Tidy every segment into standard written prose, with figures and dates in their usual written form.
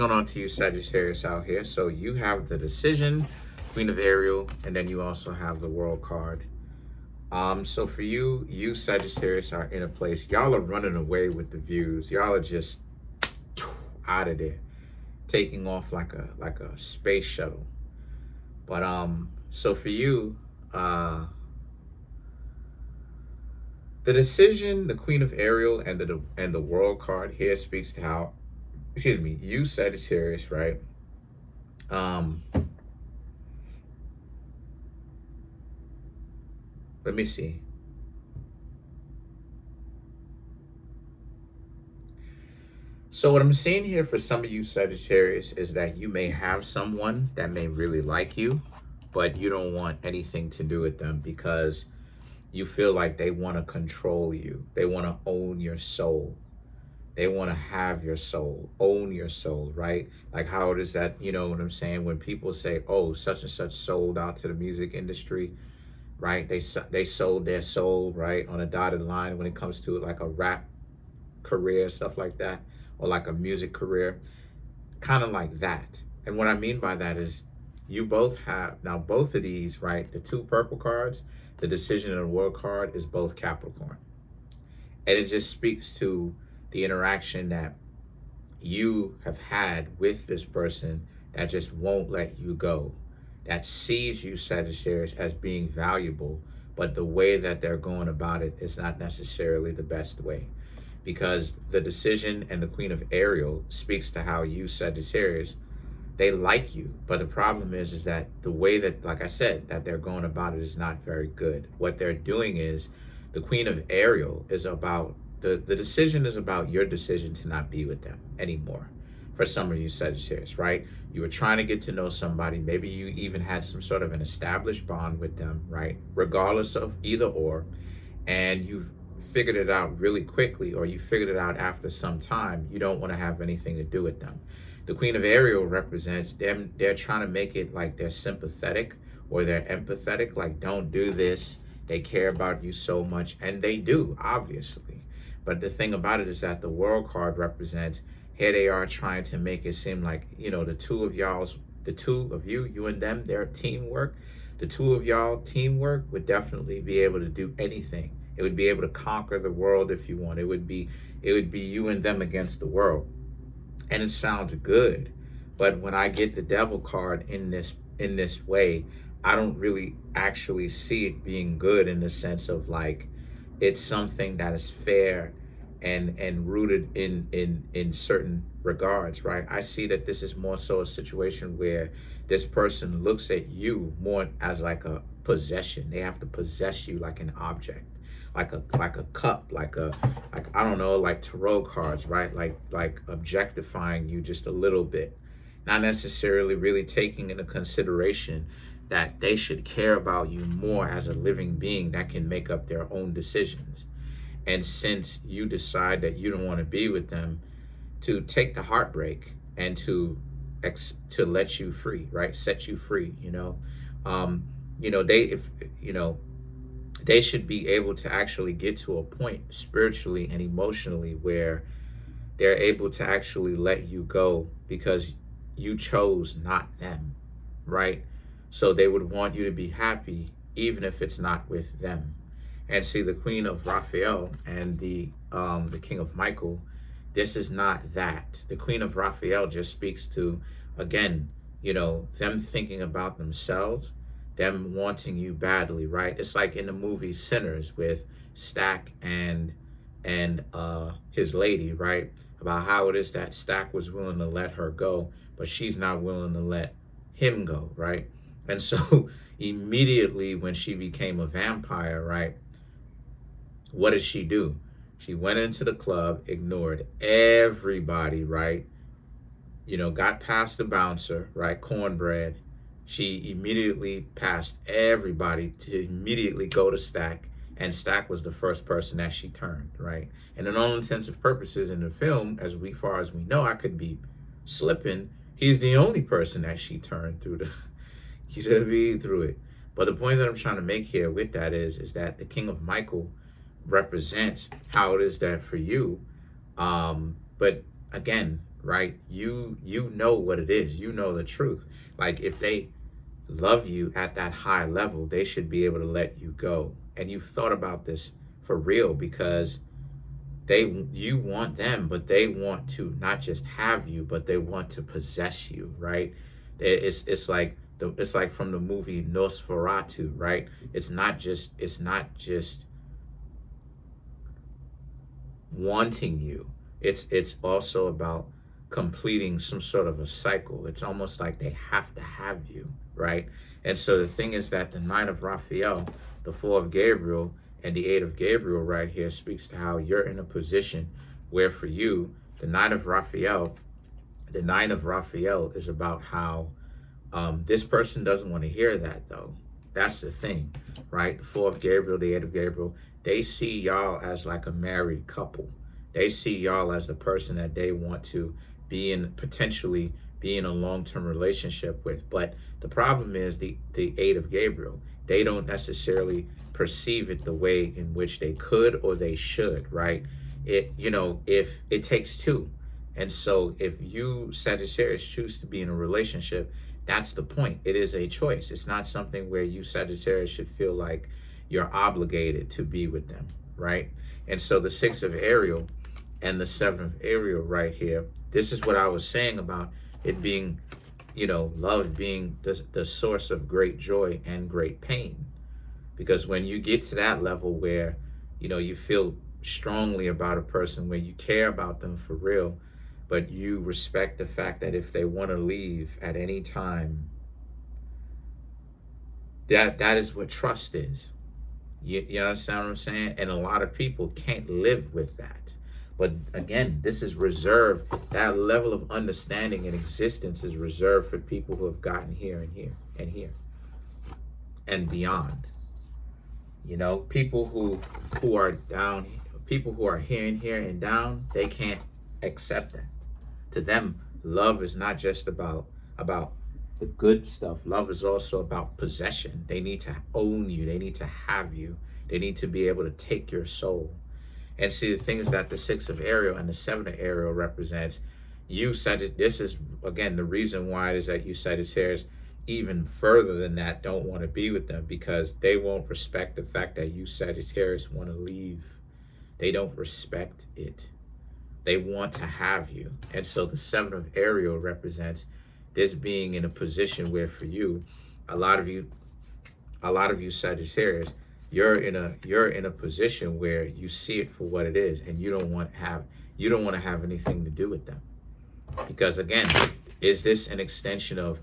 Going on to you, Sagittarius out here. So you have the decision, Queen of Ariel, and then you also have the World card. So for you Sagittarius are in a place. Y'all are running away with the views. Y'all are just out of there, taking off like a space shuttle. But so for you, the decision, the Queen of Ariel, and the World card here speaks to how, excuse me, you Sagittarius, right? Let me see. So what I'm seeing here for some of you Sagittarius is that you may have someone that may really like you, but you don't want anything to do with them because you feel like they want to control you. They want to own your soul. They want to have your soul, own your soul, right? Like how it is that, you know what I'm saying? When people say, oh, such and such sold out to the music industry, right? They sold their soul, right, on a dotted line when it comes to like a rap career, stuff like that, or like a music career, kind of like that. And what I mean by that is you both have, now both of these, right, the two purple cards, the decision and the world card is both Capricorn. And it just speaks to the interaction that you have had with this person that just won't let you go, that sees you, Sagittarius, as being valuable, but the way that they're going about it is not necessarily the best way. Because the decision and the Queen of Ariel speaks to how you, Sagittarius, they like you, but the problem is that the way that, like I said, that they're going about it is not very good. What they're doing is the Queen of Ariel is about, the decision is about your decision to not be with them anymore. For some of you Sagittarius, right? You were trying to get to know somebody. Maybe you even had some sort of an established bond with them, right? Regardless of either or. And you've figured it out really quickly, or you figured it out after some time. You don't want to have anything to do with them. The Queen of Ariel represents them. They're trying to make it like they're sympathetic or they're empathetic. Like, don't do this. They care about you so much. And they do, obviously. But the thing about it is that the World card represents, here they are trying to make it seem like, you know, the two of you, you and them, their teamwork, the two of y'all teamwork would definitely be able to do anything. It would be able to conquer the world if you want. It would be you and them against the world. And it sounds good. But when I get the Devil card in this way, I don't really actually see it being good in the sense of like it's something that is fair and rooted in certain regards, right? I see that this is more so a situation where this person looks at you more as like a possession. They have to possess you like an object, like a cup, like I don't know, like tarot cards, right? Like objectifying you just a little bit, not necessarily really taking into consideration that they should care about you more as a living being that can make up their own decisions. And since you decide that you don't want to be with them, to take the heartbreak and to let you free, right? Set you free, they should be able to actually get to a point spiritually and emotionally where they're able to actually let you go because you chose not them, right? So they would want you to be happy even if it's not with them. And see, the Queen of Raphael and the King of Michael, this is not that. The Queen of Raphael just speaks to, again, them thinking about themselves, them wanting you badly, right? It's like in the movie Sinners with Stack and his lady, right? About how it is that Stack was willing to let her go, but she's not willing to let him go, right? And so immediately when she became a vampire, right? What did she do? She went into the club, ignored everybody, right? Got past the bouncer, right? Cornbread. She immediately passed everybody to immediately go to Stack. And Stack was the first person that she turned, right? And in all intents and purposes in the film, as far as we know, I could be slipping. He's the only person that she turned through through it. But the point that I'm trying to make here with that is that the King of Michael represents how it is that for you, but again, right? You know what it is. You know the truth. Like if they love you at that high level, they should be able to let you go. And you've thought about this for real, because you want them, but they want to not just have you, but they want to possess you, right? It's like it's like from the movie Nosferatu, right? It's not just wanting you. It's also about completing some sort of a cycle. It's almost like they have to have you, right? And so the thing is that the Nine of Raphael, the Four of Gabriel, and the Eight of Gabriel right here speaks to how you're in a position where for you, the Nine of Raphael is about how this person doesn't want to hear that though. That's the thing, right? The Four of Gabriel, the Eight of Gabriel, they see y'all as like a married couple. They see y'all as the person that they want to potentially be in a long-term relationship with. But the problem is the Eight of Gabriel, they don't necessarily perceive it the way in which they could or they should, right? If it takes two. And so if you, Sagittarius, choose to be in a relationship, that's the point. It is a choice. It's not something where you, Sagittarius, should feel like you're obligated to be with them, right? And so the Six of Ariel and the Seven of Ariel right here, this is what I was saying about it being, love being the source of great joy and great pain. Because when you get to that level where, you feel strongly about a person, where you care about them for real, but you respect the fact that if they want to leave at any time, that is what trust is. You understand what I'm saying? And a lot of people can't live with that. But again, this is reserved. That level of understanding and existence is reserved for people who have gotten here and here and here and beyond. People who are down, people who are here and here and down, they can't accept that. To them, love is not just about the good stuff. Love is also about possession. They need to own you. They need to have you. They need to be able to take your soul. And see, the thing is that the Six of Ariel and the Seven of Ariel represents you, Sagittarius. This is, again, the reason why is that you, Sagittarius, even further than that, don't want to be with them, because they won't respect the fact that you, Sagittarius, want to leave. They don't respect it. They want to have you. And so the Seven of Ariel represents this being in a position where for you, a lot of you Sagittarius, you're in a position where you see it for what it is, and you don't want to have anything to do with them. Because again, is this an extension of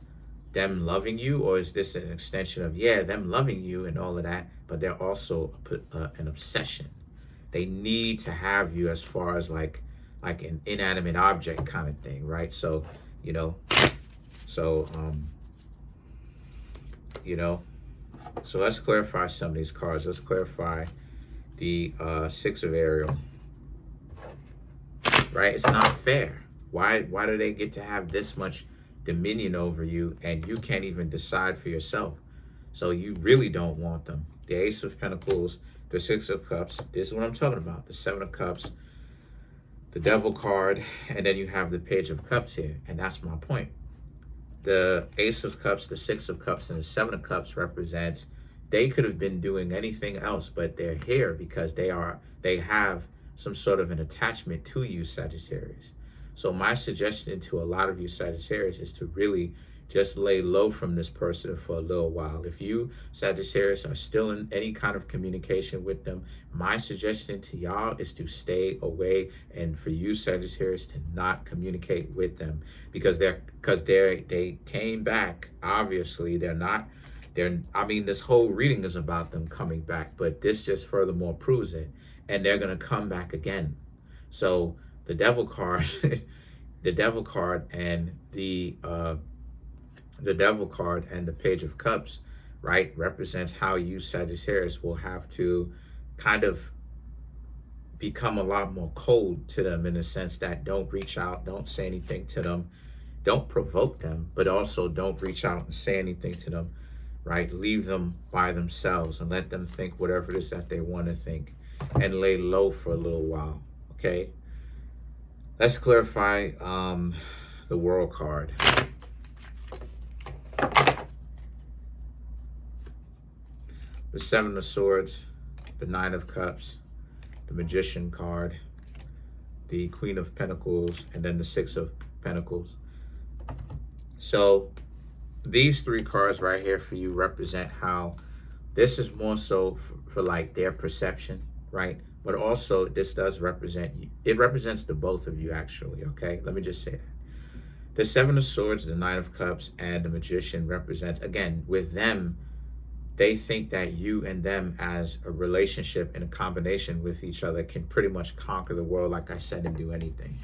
them loving you, or is this an extension of them loving you and all of that, but they're also an obsession? They need to have you as far as like an inanimate object kind of thing, right? So so let's clarify some of these cards. Let's clarify the Six of Ariel, right? It's not fair. Why do they get to have this much dominion over you and you can't even decide for yourself? So you really don't want them. The Ace of Pentacles, the Six of Cups, this is what I'm talking about. The Seven of Cups, the Devil card, and then you have the Page of Cups here, and that's my point. The Ace of Cups, the Six of Cups, and the Seven of Cups represents they could have been doing anything else, but they're here because they have some sort of an attachment to you, Sagittarius. So my suggestion to a lot of you Sagittarius is to really just lay low from this person for a little while. If you, Sagittarius, are still in any kind of communication with them, my suggestion to y'all is to stay away, and for you, Sagittarius, to not communicate with them, because they came back. Obviously, this whole reading is about them coming back, but this just furthermore proves it, and they're going to come back again. So the Devil card, the Devil card and the Devil card and the Page of Cups, right, represents how you, Sagittarius, will have to kind of become a lot more cold to them, in the sense that don't reach out, don't say anything to them, don't provoke them, but also don't reach out and say anything to them, right? Leave them by themselves and let them think whatever it is that they want to think, and lay low for a little while, okay? Let's clarify the World card. The Seven of Swords, the Nine of Cups, the Magician card, the Queen of Pentacles, and then the Six of Pentacles. So these three cards right here for you represent how this is more so for like their perception, right? But also this does represent you. It represents the both of you actually, okay? Let me just say that. The Seven of Swords, the Nine of Cups, and the Magician represents, again, with them, they think that you and them as a relationship and a combination with each other can pretty much conquer the world, like I said, and do anything.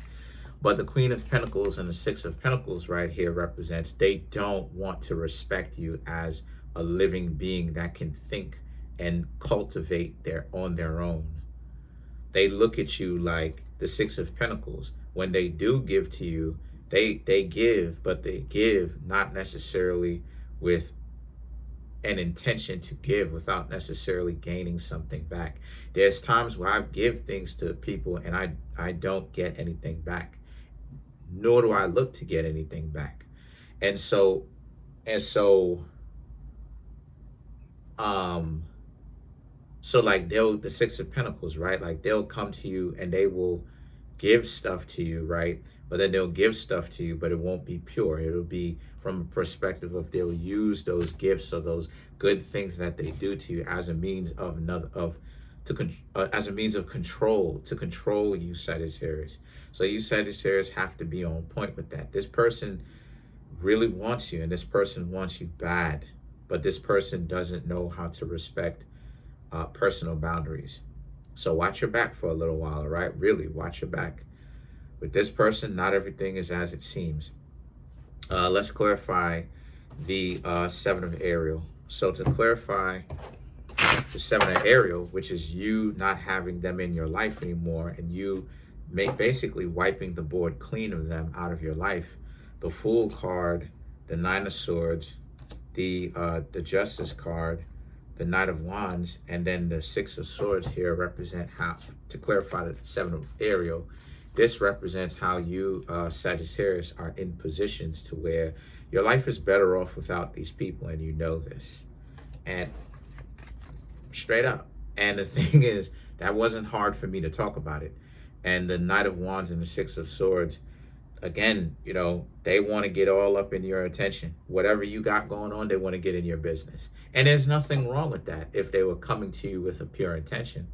But the Queen of Pentacles and the Six of Pentacles right here represents they don't want to respect you as a living being that can think and cultivate on their own. They look at you like the Six of Pentacles. When they do give to you, they give, but they give not necessarily with an intention to give without necessarily gaining something back. There's times where I've give things to people and I don't get anything back, nor do I look to get anything back. And so like the Six of Pentacles, right? Like they'll come to you and they will give stuff to you, right? But then they'll give stuff to you, but it won't be pure. It'll be from a perspective of they'll use those gifts or those good things that they do to you as a means of as a means of control, to control you, Sagittarius. So you Sagittarius have to be on point with that. This person really wants you and this person wants you bad, but this person doesn't know how to respect personal boundaries. So watch your back for a little while, all right? Really watch your back. With this person, not everything is as it seems. Let's clarify the Seven of Ariel. So to clarify the Seven of Ariel, which is you not having them in your life anymore and you basically wiping the board clean of them out of your life, the Fool card, the Nine of Swords, the Justice card, the Knight of Wands, and then the Six of Swords here represent how, to clarify the Seven of Ariel, this represents how you, Sagittarius, are in positions to where your life is better off without these people, and you know this. And straight up. And the thing is, that wasn't hard for me to talk about it. And the Knight of Wands and the Six of Swords, again, you know, they want to get all up in your attention. Whatever you got going on, they want to get in your business. And there's nothing wrong with that if they were coming to you with a pure intention.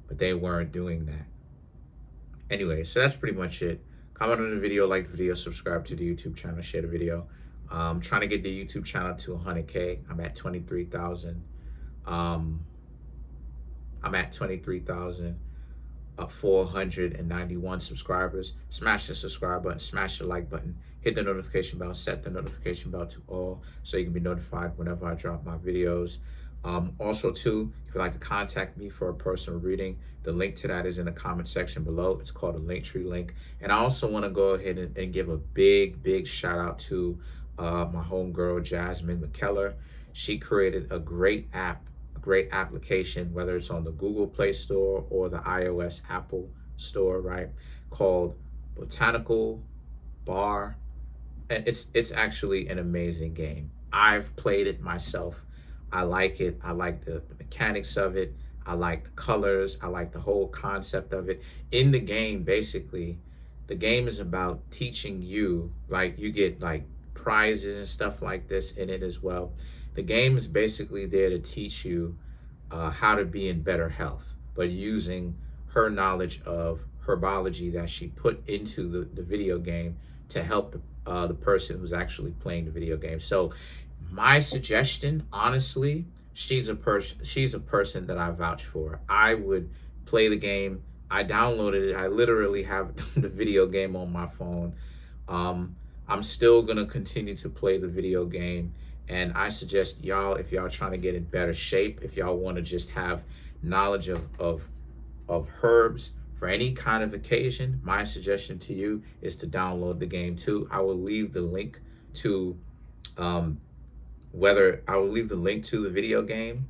But they weren't doing that. Anyway, so that's pretty much it. Comment on the video, like the video, subscribe to the YouTube channel, share the video. I'm trying to get the YouTube channel to 100K. I'm at 23,000. I'm at 23,491 subscribers. Smash the subscribe button, smash the like button, hit the notification bell, set the notification bell to all so you can be notified whenever I drop my videos. Also too, if you'd like to contact me for a personal reading, the link to that is in the comment section below. It's called a Linktree link. And I also want to go ahead and give a big shout out to my homegirl Jasmine McKellar. She created a great app, a great application, whether it's on the Google Play Store or the iOS Apple Store, right? Called Botanical Bar. And it's actually an amazing game. I've played it myself. I like it. I like the mechanics of it. I like the colors. I like the whole concept of it. In the game, basically, the game is about teaching you, like you get like prizes and stuff like this in it as well. The game is basically there to teach you how to be in better health, but using her knowledge of herbology that she put into the video game to help the person who's actually playing the video game. So my suggestion, honestly, she's a person that I vouch for. I would play the game. I downloaded it. I literally have the video game on my phone. I'm still gonna continue to play the video game, and I suggest y'all, if y'all trying to get in better shape, if y'all want to just have knowledge of herbs for any kind of occasion, my suggestion to you is to download the game too. I will leave the link to the video game,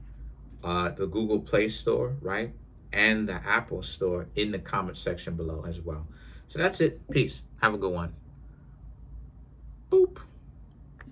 the Google Play Store, right, and the Apple Store in the comment section below as well. So that's it. Peace. Have a good one.